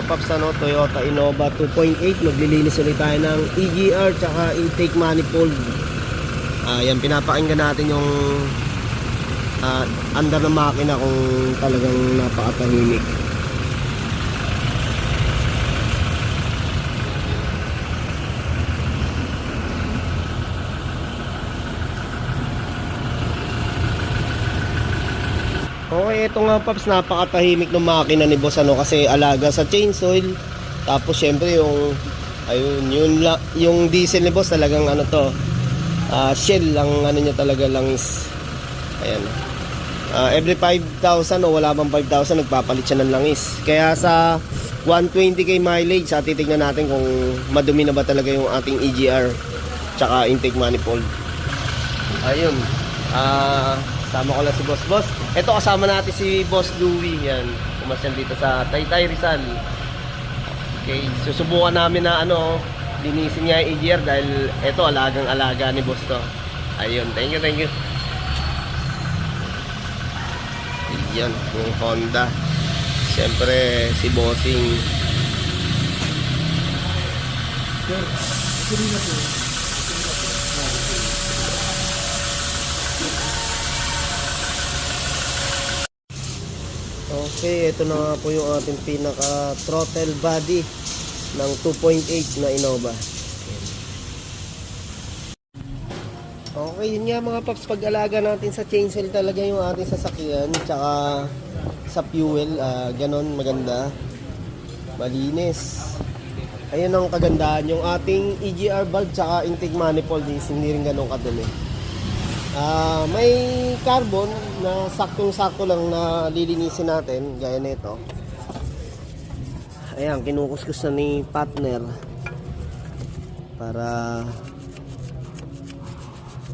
mga paps, Toyota Innova 2.8. Maglilinis ulit tayo ng EGR tsaka intake manifold. Yan, pinapakinggan natin yung under ng makina kung talagang napakatahimik. Okay, ito nga paps, napakatahimik ng makina ni boss, kasi alaga sa chain oil. Tapos syempre yung yung diesel ni boss talagang shell lang, niya talaga langis. Ayan. Every 5,000 o wala bang 5,000 nagpapalit siya ng langis. Kaya sa 120k mileage, titignan natin kung madumi na ba talaga yung ating EGR tsaka intake manifold. Ayun. Sama ko lang si Boss. Ito, kasama natin si Boss Louie. Yan, pumasyan dito sa Taytay Rizal. Okay, susubukan namin na linisin niya yung EGR dahil ito alagang-alaga ni Boss to. Ayun, thank you. Yan, yung Honda. Siyempre, si Bossing. Okay, ito na nga po yung ating pinaka throttle body ng 2.8 na Innova. Okay, yun nga mga paps, pag-alaga natin sa chainsaw talaga yung ating sasakyan tsaka sa fuel, ganon, maganda, malinis. Ayun ang kagandahan, yung ating EGR valve tsaka intake manifold is hindi rin ganon kadumi. May carbon na saktong-sakto lang na lilinisin natin, gaya nito. Ayan, kinukuskus na ni partner para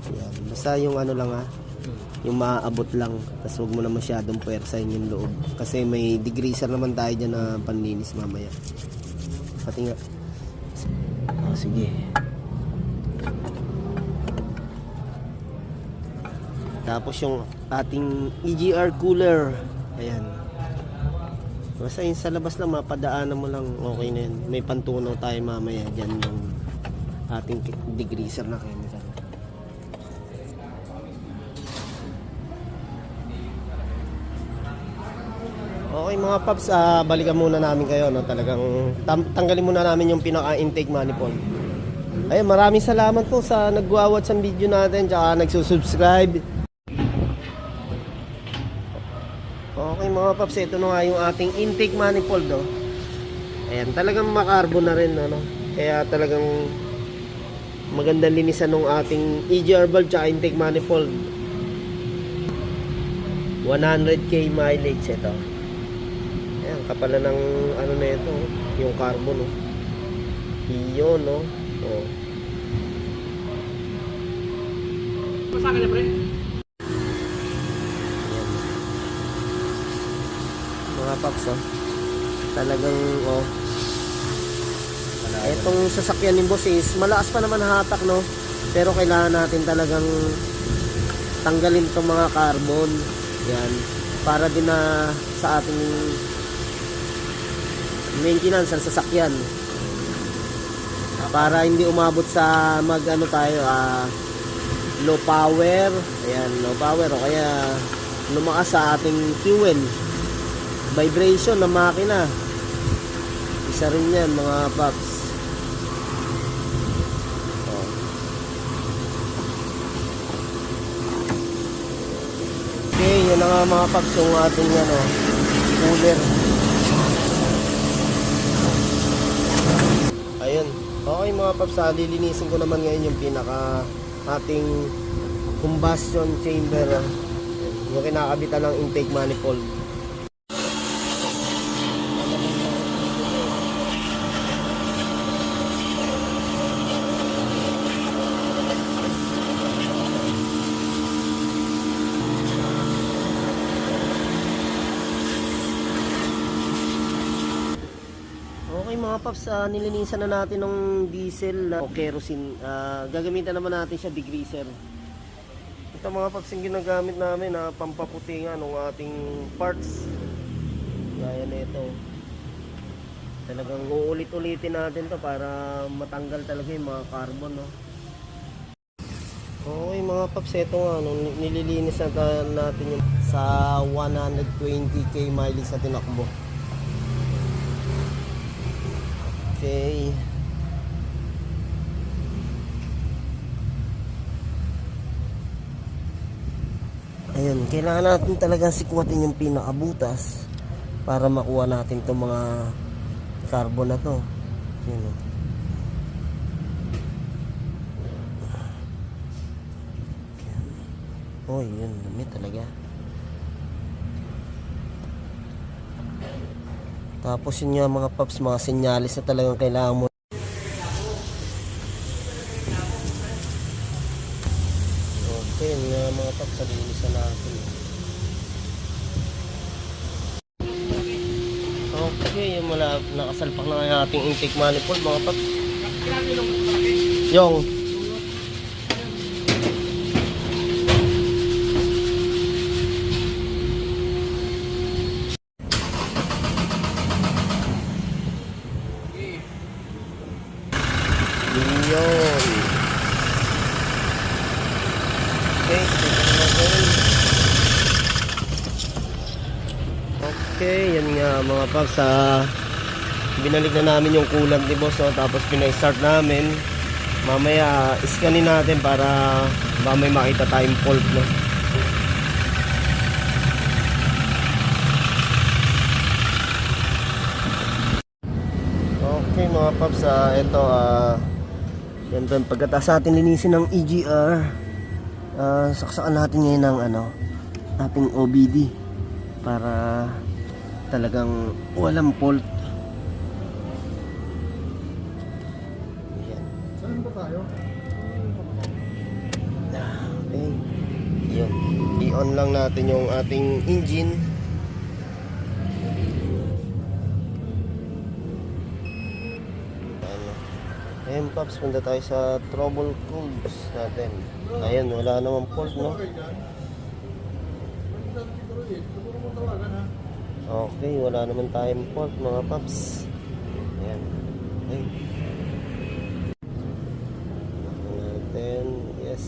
ayan, basta yung lang yung maaabot lang, tapos huwag mo na masyadong puwersahin yung loob kasi may degreaser naman tayo dyan na panlinis mamaya. Pati nga sige. Tapos yung ating EGR cooler, ayan, basta yung sa labas lang mapadaanan mo lang, okay na yun. May pantunaw tayo mamaya dyan yung ating degreaser na chemical. Okay mga paps, balikan muna namin kayo, talagang tanggalin muna namin yung pinaka intake manifold. Ayun, maraming salamat po sa nagwa-watch ang video natin tsaka nagsusubscribe. Okay mga paps, ito na nga yung ating intake manifold. Ayan, talagang makarbon na rin, kaya talagang magandang linisan ng ating EGR valve tsaka intake manifold. 100k mileage ito. Ayan, kapala ng na ito, yung carbon, iyon, Pasakan na pre. Mga paps, talagang etong sasakyan ni boss is malakas pa naman hatak, pero kailangan natin talagang tanggalin itong mga carbon yan para din na sa ating maintenance ng sasakyan, para hindi umabot sa low power. Ayan, low power o kaya lumakas sa ating fuel, vibration ng makina. Isa rin yan mga paps. Okay, yun na nga mga paps yung ating cooler. Ayun. Okay mga paps, lilinisin ko naman ngayon yung pinaka ating combustion chamber, yung kinakabitan ng intake manifold. Okay mga paps, nilinisan na natin ng diesel o kerosene. Gagamitan naman natin siya degreaser. Ito mga paps yung ginagamit namin na pampaputi nga ng ating parts. Gaya na ito. Talagang uulit-ulitin natin to para matanggal talaga yung mga carbon, no? Okay mga paps, ito nga, nililinis natin yung sa 120k mileage sa tinakbo. Okay. Ayun, kailangan natin talagang sikwatin yung pinakabutas para makuha natin itong mga carbon na to. Yun, oh, yun, dumi talaga. Tapos yun nga mga paps, mga senyalis na talagang kailangan mo. Okay, yun nga mga paps, salinisan natin. Okay, yung nakasalpak na yung ating intake manifold mga paps. Yung yun. Okay, yan nga mga paps, binalik na namin yung coolant ni boss, no? Tapos pinay-start namin. Mamaya iskanin natin para may makita tayong fault, no? Okay mga paps, ito yan doon, pagkatapos natin linisin ng EGR, saksakan natin ngayon ng ating OBD para talagang walang fault. Ayan. Saan ba tayo? Okay. Yun. I-on lang natin yung ating engine. Ayan paps, punta tayo sa trouble codes natin. Ayan, wala namang fault, no? Okay, wala naman tayong fault mga paps. Ayan. Okay. Natin, yes.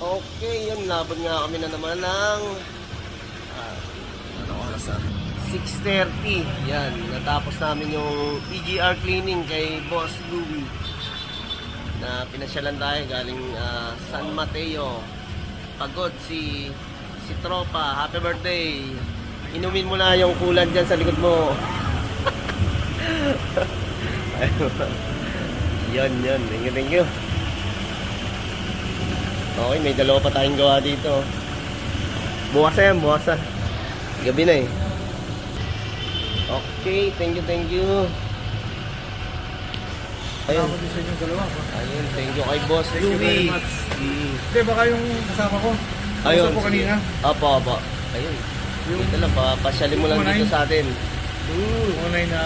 Okay, yun, labad nga kami na naman ng ano oras 6:30. Yan, natapos namin yung EGR cleaning kay Boss Louie. Na pinasyalan tayo galing San Mateo. Pagod si Tropa. Happy birthday. Inumin mo na yung kulan dyan sa likod mo. Yan. Thank you. Okay, may dalawa pa tayong gawa dito. Bukas na. Gabi na eh. Okay, thank you. Ayun. Ayun, thank you kay Boss Louie. Hindi, baka yung kasama ko. Ayun. Kasama ko kanina. Apo. Ayun. Dito lang, pasyalin mo lang dito sa atin. Online na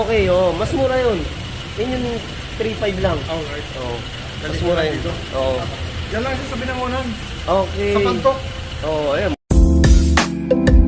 Okay, mas mura yun. Yun yung 3.5 lang. Alright. Mas mura yun. Yan lang sa binangonan. Okay. Sa Pantok. Ayun.